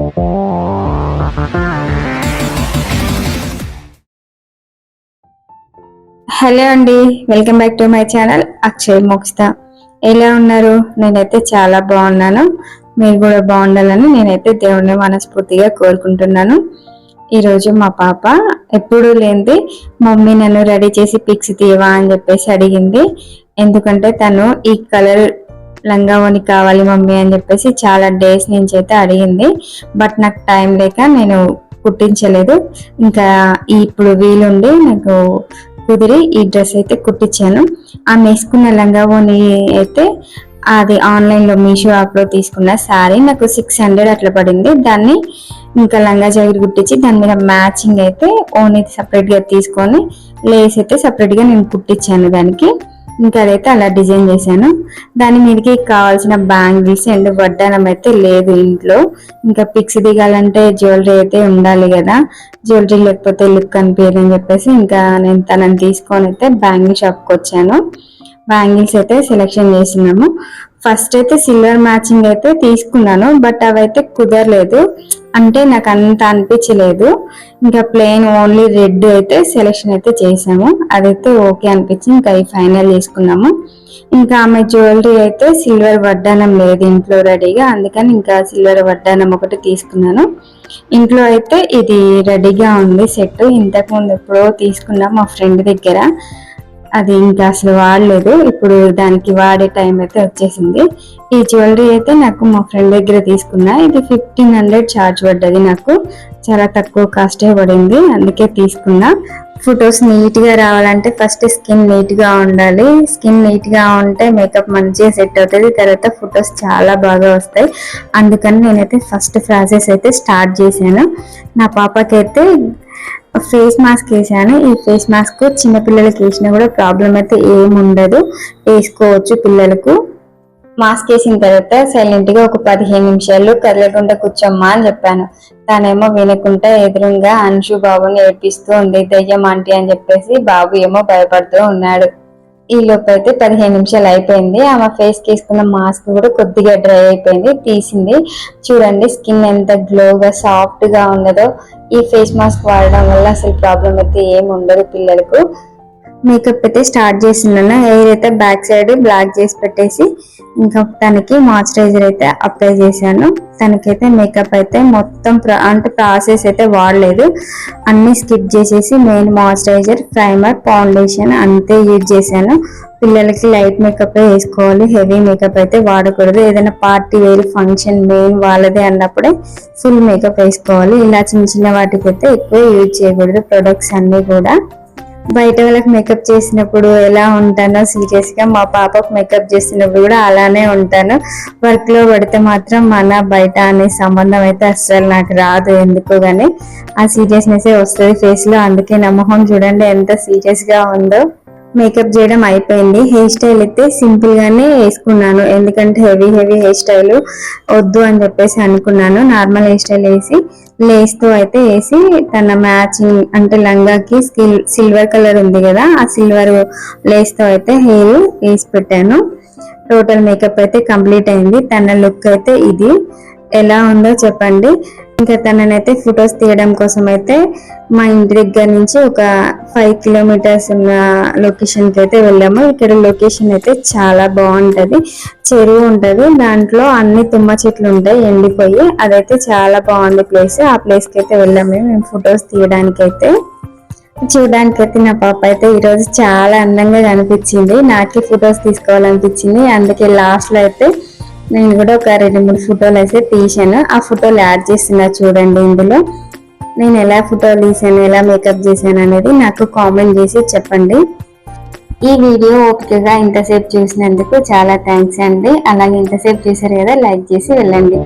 Hello అండి, welcome back to my channel Akshay Mokshita. ఎలా ఉన్నారు? నేనైతే చాలా బాగున్నాను. మీరు కూడా బాగుండాలని నేనైతే దేవుడిని మనస్ఫూర్తిగా కోరుకుంటున్నాను. ఈరోజు మా పాప ఎప్పుడూ లేనిది మమ్మీ నన్ను రెడీ చేసి పిక్స్ తీయవా అని చెప్పేసి అడిగింది. ఎందుకంటే తను ఈ కలర్ లంగావోని కావాలి మమ్మీ అని చెప్పేసి చాలా డేస్ నుంచి అయితే అడిగింది. బట్ నాకు టైం లేక నేను కుట్టించలేదు. ఇంకా ఇప్పుడు వీలుండి నాకు కుదిరి ఈ డ్రెస్ అయితే కుట్టించాను. ఆమె వేసుకున్న లంగావోని అయితే అది ఆన్లైన్లో మీషో యాప్లో తీసుకున్న శారీ నాకు 600 అట్లా పడింది. దాన్ని ఇంకా లంగా జాకెట్ కుట్టించి దాని మీద మ్యాచింగ్ అయితే ఓనీ సపరేట్గా తీసుకొని లేస్ అయితే సపరేట్గా నేను కుట్టించాను దానికి. ఇంకా అదైతే అలా డిజైన్ చేశాను. దాని మీదకి కావాల్సిన బ్యాంగిల్స్ అండ్ వడ్డానం అయితే లేదు ఇంట్లో. ఇంకా పిక్స్ దిగాలంటే జ్యువెలరీ అయితే ఉండాలి కదా, జ్యువెలరీ లేకపోతే లుక్ అనిపించదు అని చెప్పేసి ఇంకా నేను తనని తీసుకొని అయితే బ్యాంగిల్ షాప్కి వచ్చాను. బ్యాంగిల్స్ అయితే సెలెక్షన్ చేసినాము. ఫస్ట్ అయితే సిల్వర్ మ్యాచింగ్ అయితే తీసుకున్నాను, బట్ అవైతే కుదరలేదు, అంటే నాకు అంత అనిపించలేదు. ఇంకా ప్లెయిన్ ఓన్లీ రెడ్ అయితే సెలెక్షన్ అయితే చేసాము. అదైతే ఓకే అనిపించి ఇంకా ఫైనల్ చేసుకున్నాము. ఇంకా ఆమె జ్యువెలరీ అయితే సిల్వర్ వడ్డానం లేదు ఇంట్లో రెడీగా, అందుకని ఇంకా సిల్వర్ వడ్డానం ఒకటి తీసుకున్నాను. ఇంట్లో అయితే ఇది రెడీగా ఉంది సెట్. ఇంతకుముందు ఎప్పుడో తీసుకున్నాం మా ఫ్రెండ్ దగ్గర, అది ఇంకా అసలు వాడలేదు. ఇప్పుడు దానికి వాడే టైం అయితే వచ్చేసింది. ఈ జ్యువెలరీ అయితే నాకు మా ఫ్రెండ్ దగ్గర తీసుకున్నా. ఇది 1500 ఛార్జ్ పడ్డది, నాకు చాలా తక్కువ కాస్టే పడింది, అందుకే తీసుకున్నా. ఫొటోస్ నీట్గా రావాలంటే ఫస్ట్ స్కిన్ నీట్గా ఉండాలి. స్కిన్ నీట్గా ఉంటే మేకప్ మంచిగా సెట్ అవుతుంది, తర్వాత ఫొటోస్ చాలా బాగా వస్తాయి. అందుకని నేనైతే ఫస్ట్ ప్రాసెస్ అయితే స్టార్ట్ చేశాను. నా పాపకైతే ఫేస్ మాస్క్ వేసాను. ఈ ఫేస్ మాస్క్ చిన్నపిల్లలకి వేసినా కూడా ప్రాబ్లం అయితే ఏముండదు, వేసుకోవచ్చు పిల్లలకు. మాస్క్ వేసిన తర్వాత సైలెంట్ గా ఒక 15 నిమిషాలు కదలకుండా కూర్చోమ్మా అని చెప్పాను. తనేమో వినకుండా ఎదురుగా అంశు బాబుని ఏడిపిస్తూ ఉంది, దయ్యం ఆంటీ అని చెప్పేసి. బాబు ఏమో భయపడుతూ ఉన్నాడు. ఈ లోపు అయితే 15 నిమిషాలు అయిపోయింది. ఆమె ఫేస్ కి వేసుకున్న మాస్క్ కూడా కొద్దిగా డ్రై అయిపోయింది, తీసింది. చూడండి స్కిన్ ఎంత గ్లోగా సాఫ్ట్ గా ఉన్నదో. ఈ ఫేస్ మాస్క్ వాడడం వల్ల అసలు ప్రాబ్లం అయితే ఏమి ఉండదు పిల్లలకు. మేకప్ అయితే స్టార్ట్ చేస్తున్నాను. హెయిర్ అయితే బ్యాక్ సైడ్ బ్లాక్ చేసి పెట్టేసి ఇంకా తనకి మాయిశ్చరైజర్ అయితే అప్లై చేశాను. తనకైతే మేకప్ అయితే మొత్తం అంటే ప్రాసెస్ అయితే వాడలేదు, అన్ని స్కిప్ చేసేసి మెయిన్ మాయిశ్చరైజర్, ప్రైమర్, ఫౌండేషన్ అంతే యూజ్ చేశాను. పిల్లలకి లైట్ మేకప్ వేసుకోవాలి, హెవీ మేకప్ అయితే వాడకూడదు. ఏదైనా పార్టీ వేరు ఫంక్షన్ మెయిన్ వాళ్ళదే అన్నప్పుడే ఫుల్ మేకప్ వేసుకోవాలి. ఇలా చిన్న చిన్న వాటికి అయితే ఎక్కువ యూజ్ చేయకూడదు ప్రొడక్ట్స్ అన్ని కూడా. బయట వాళ్ళకి మేకప్ చేసినప్పుడు ఎలా ఉంటానో సీరియస్ గా మా పాపకు మేకప్ చేసినప్పుడు కూడా అలానే ఉంటాను. వర్క్ లో పడితే మాత్రం మన బయట అనే సంబంధం అయితే అస్సలు నాకు రాదు, ఎందుకో గానీ ఆ సీరియస్నెస్ వస్తుంది ఫేస్ లో. అందుకే నా మొహం చూడండి ఎంత సీరియస్ గా ఉందో. మేకప్ చేయడం అయిపోయింది. హెయిర్ స్టైల్ అయితే సింపుల్ గానే వేసుకున్నాను, ఎందుకంటే హెవీ హెయిర్ స్టైల్ వద్దు అని చెప్పేసి అనుకున్నాను. నార్మల్ హెయిర్ స్టైల్ వేసి లేస్ తో అయితే వేసి తన మ్యాచింగ్ అంటే లంగాకి సిల్వర్ కలర్ ఉంది కదా, ఆ సిల్వర్ లేస్ తో అయితే హెయిర్ వేసి పెట్టాను. టోటల్ మేకప్ అయితే కంప్లీట్ అయింది. తన లుక్ అయితే ఇది. ఎలా ఉందో చెప్పండి. ఇంకా తననైతే ఫొటోస్ తీయడం కోసం అయితే మా ఇంటి దగ్గర నుంచి ఒక 5 కిలోమీటర్స్ ఉన్న లొకేషన్ కి అయితే వెళ్ళాము. ఇక్కడ లొకేషన్ అయితే చాలా బాగుంటది, చెరువు ఉంటది, దాంట్లో అన్ని తుమ్మ చెట్లు ఉంటాయి ఎండిపోయి. అదైతే చాలా బాగుంది ప్లేస్. ఆ ప్లేస్ కి అయితే వెళ్ళాము మేము ఫొటోస్ తీయడానికి అయితే. చూడడానికైతే నా పాప అయితే ఈరోజు చాలా అందంగా కనిపించింది, నాకే ఫొటోస్ తీసుకోవాలనిపించింది. అందుకే లాస్ట్ లో అయితే నేను కూడా ఒక 2-3 ఫోటోలు అయితే తీసాను. ఆ ఫోటోలు యాడ్ చేస్తున్నా చూడండి. ఇందులో నేను ఎలా ఫోటోలు తీసాను, ఎలా మేకప్ చేశాను అనేది నాకు కామెంట్ చేసి చెప్పండి. ఈ వీడియో ఓపికగా ఇంతసేపు చూసినందుకు చాలా థ్యాంక్స్ అండి. అలాగే ఇంతసేపు చూసారు కదా, లైక్ చేసి వెళ్ళండి.